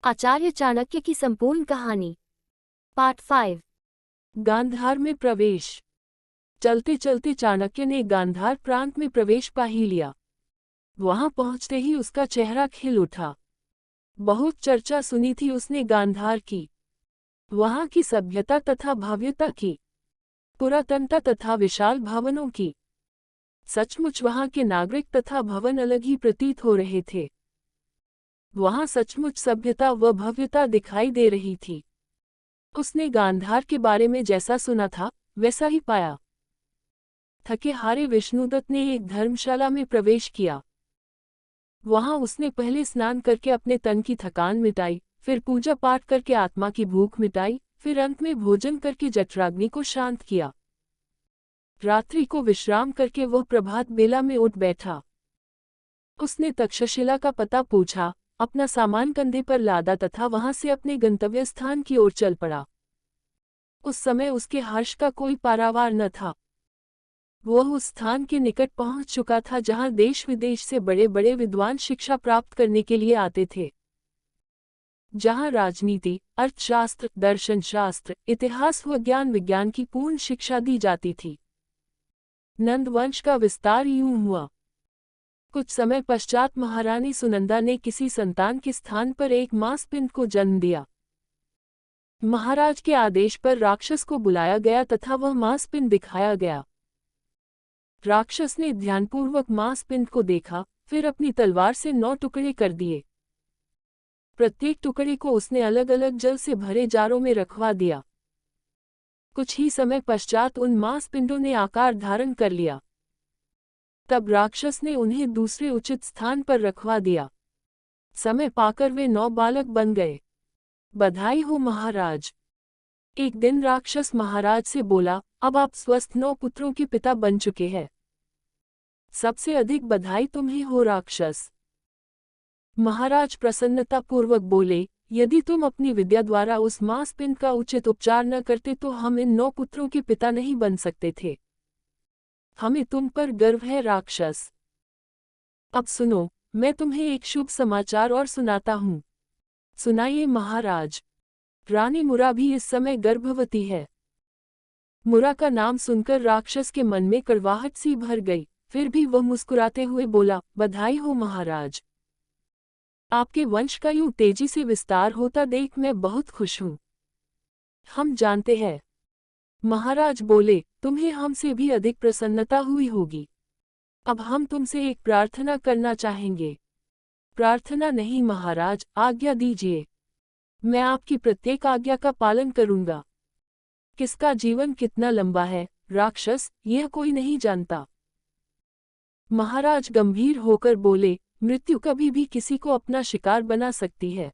आचार्य चाणक्य की संपूर्ण कहानी पार्ट 5। गांधार में प्रवेश। चलते चलते चाणक्य ने गांधार प्रांत में प्रवेश पा ही लिया। वहां पहुंचते ही उसका चेहरा खिल उठा। बहुत चर्चा सुनी थी उसने गांधार की, वहां की सभ्यता तथा भव्यता की, पुरातनता तथा विशाल भवनों की। सचमुच वहां के नागरिक तथा भवन अलग ही प्रतीत हो रहे थे। वहां सचमुच सभ्यता व भव्यता दिखाई दे रही थी। उसने गांधार के बारे में जैसा सुना था वैसा ही पाया। थके हारे विष्णुदत्त ने एक धर्मशाला में प्रवेश किया। वहां उसने पहले स्नान करके अपने तन की थकान मिटाई, फिर पूजा पाठ करके आत्मा की भूख मिटाई, फिर अंत में भोजन करके जठराग्नि को शांत किया। रात्रि को विश्राम करके वह प्रभात बेला में उठ बैठा। उसने तक्षशिला का पता पूछा, अपना सामान कंधे पर लादा तथा वहां से अपने गंतव्य स्थान की ओर चल पड़ा। उस समय उसके हर्ष का कोई पारावार न था। वह उस स्थान के निकट पहुंच चुका था जहां देश विदेश से बड़े बड़े विद्वान शिक्षा प्राप्त करने के लिए आते थे, जहां राजनीति, अर्थशास्त्र, दर्शनशास्त्र, इतिहास व ज्ञान विज्ञान की पूर्ण शिक्षा दी जाती थी। नंदवंश का विस्तार यूं हुआ। कुछ समय पश्चात महारानी सुनंदा ने किसी संतान के स्थान पर एक मांसपिंड को जन्म दिया। महाराज के आदेश पर राक्षस को बुलाया गया तथा वह मांसपिंड दिखाया गया। राक्षस ने ध्यानपूर्वक मांसपिंड को देखा, फिर अपनी तलवार से 9 टुकड़े कर दिए। प्रत्येक टुकड़े को उसने अलग अलग जल से भरे जारों में रखवा दिया। कुछ ही समय पश्चात उन मांसपिंडों ने आकार धारण कर लिया। तब राक्षस ने उन्हें दूसरे उचित स्थान पर रखवा दिया। समय पाकर वे 9 बालक बन गए। बधाई हो महाराज। एक दिन राक्षस महाराज से बोला, अब आप स्वस्थ 9 पुत्रों के पिता बन चुके हैं। सबसे अधिक बधाई तुम्हें हो राक्षस। महाराज प्रसन्नतापूर्वक बोले, यदि तुम अपनी विद्या द्वारा उस मांसपिंड का उचित उपचार न करते तो हम इन 9 पुत्रों के पिता नहीं बन सकते थे। हमें तुम पर गर्व है राक्षस। अब सुनो, मैं तुम्हें एक शुभ समाचार और सुनाता हूँ। सुनाइए महाराज। रानी मुरा भी इस समय गर्भवती है। मुरा का नाम सुनकर राक्षस के मन में कड़वाहट सी भर गई, फिर भी वह मुस्कुराते हुए बोला, बधाई हो महाराज। आपके वंश का यूं तेजी से विस्तार होता देख मैं बहुत खुश हूँ। हम जानते हैं। महाराज बोले, तुम्हें हमसे भी अधिक प्रसन्नता हुई होगी। अब हम तुमसे एक प्रार्थना करना चाहेंगे। प्रार्थना नहीं महाराज, आज्ञा दीजिए। मैं आपकी प्रत्येक आज्ञा का पालन करूंगा। किसका जीवन कितना लंबा है राक्षस, यह कोई नहीं जानता। महाराज गंभीर होकर बोले, मृत्यु कभी भी किसी को अपना शिकार बना सकती है।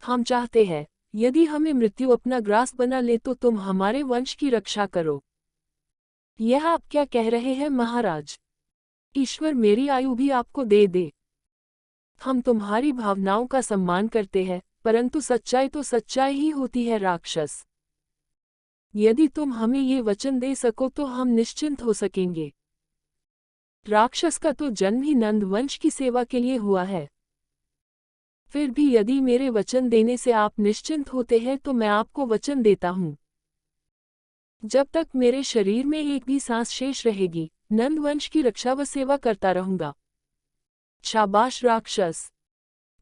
हम चाहते हैं, यदि हमें मृत्यु अपना ग्रास बना ले तो तुम हमारे वंश की रक्षा करो। यह आप क्या कह रहे हैं महाराज? ईश्वर मेरी आयु भी आपको दे दे। हम तुम्हारी भावनाओं का सम्मान करते हैं, परंतु सच्चाई तो सच्चाई ही होती है राक्षस। यदि तुम हमें ये वचन दे सको तो हम निश्चिंत हो सकेंगे। राक्षस का तो जन्म ही नंदवंश की सेवा के लिए हुआ है। फिर भी यदि मेरे वचन देने से आप निश्चिंत होते हैं तो मैं आपको वचन देता हूँ, जब तक मेरे शरीर में एक भी सांस शेष रहेगी, नंदवंश की रक्षा व सेवा करता रहूंगा। शाबाश राक्षस।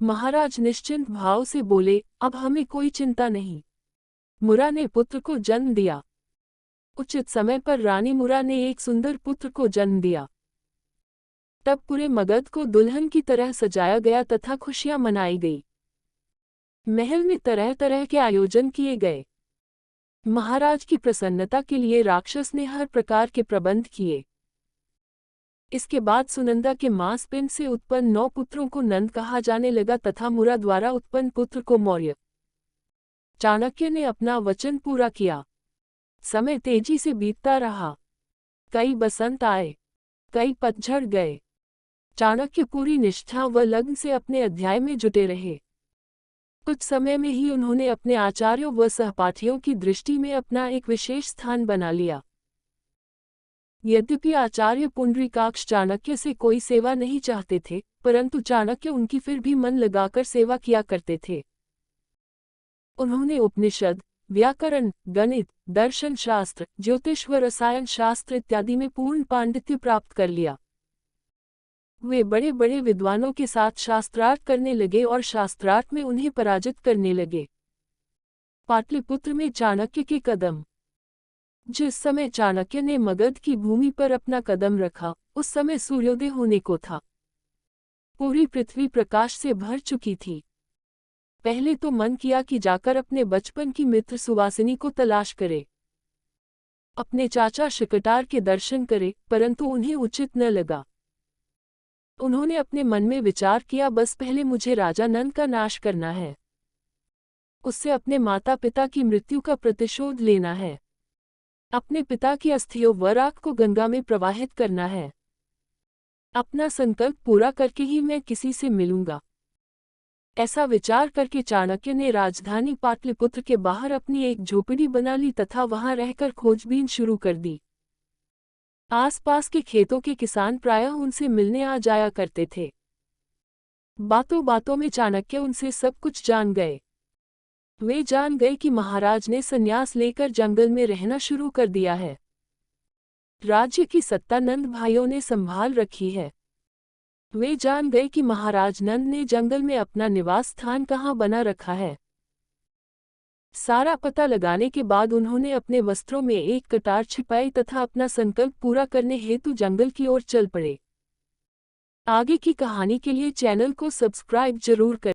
महाराज निश्चिंत भाव से बोले, अब हमें कोई चिंता नहीं। मुरा ने पुत्र को जन्म दिया। उचित समय पर रानी मुरा ने एक सुंदर पुत्र को जन्म दिया। तब पूरे मगध को दुल्हन की तरह सजाया गया तथा खुशियां मनाई गई। महल में तरह तरह के आयोजन किए गए। महाराज की प्रसन्नता के लिए राक्षस ने हर प्रकार के प्रबंध किए। इसके बाद सुनंदा के मांसपिंड से उत्पन्न 9 पुत्रों को नंद कहा जाने लगा तथा मुरा द्वारा उत्पन्न पुत्र को मौर्य। चाणक्य ने अपना वचन पूरा किया। समय तेजी से बीतता रहा। कई बसंत आए, कई पतझड़ गए। चाणक्य पूरी निष्ठा व लगन से अपने अध्याय में जुटे रहे। कुछ समय में ही उन्होंने अपने आचार्यों व सहपाठियों की दृष्टि में अपना एक विशेष स्थान बना लिया। यद्यपि आचार्य पुंडरीकाक्ष चाणक्य से कोई सेवा नहीं चाहते थे, परंतु चाणक्य उनकी फिर भी मन लगाकर सेवा किया करते थे। उन्होंने उपनिषद, व्याकरण, गणित, दर्शन शास्त्र, ज्योतिष व रसायन शास्त्र इत्यादि में पूर्ण पांडित्य प्राप्त कर लिया। वे बड़े बड़े विद्वानों के साथ शास्त्रार्थ करने लगे और शास्त्रार्थ में उन्हें पराजित करने लगे। पाटलिपुत्र में चाणक्य के कदम। जिस समय चाणक्य ने मगध की भूमि पर अपना कदम रखा, उस समय सूर्योदय होने को था। पूरी पृथ्वी प्रकाश से भर चुकी थी। पहले तो मन किया कि जाकर अपने बचपन की मित्र सुवासिनी को तलाश करे, अपने चाचा शकटार के दर्शन करे, परंतु उन्हें उचित न लगा। उन्होंने अपने मन में विचार किया, बस पहले मुझे राजा नंद का नाश करना है, उससे अपने माता पिता की मृत्यु का प्रतिशोध लेना है, अपने पिता की अस्थियों व राख को गंगा में प्रवाहित करना है। अपना संकल्प पूरा करके ही मैं किसी से मिलूंगा। ऐसा विचार करके चाणक्य ने राजधानी पाटलिपुत्र के बाहर अपनी एक झोपड़ी बना ली तथा वहां रहकर खोजबीन शुरू कर दी। आसपास के खेतों के किसान प्रायः उनसे मिलने आ जाया करते थे। बातों बातों में चाणक्य उनसे सब कुछ जान गए। वे जान गए कि महाराज ने संन्यास लेकर जंगल में रहना शुरू कर दिया है। राज्य की सत्ता नंद भाइयों ने संभाल रखी है। वे जान गए कि महाराज नंद ने जंगल में अपना निवास स्थान कहाँ बना रखा है। सारा पता लगाने के बाद उन्होंने अपने वस्त्रों में एक कटार छिपाई तथा अपना संकल्प पूरा करने हेतु जंगल की ओर चल पड़े। आगे की कहानी के लिए चैनल को सब्सक्राइब जरूर करें।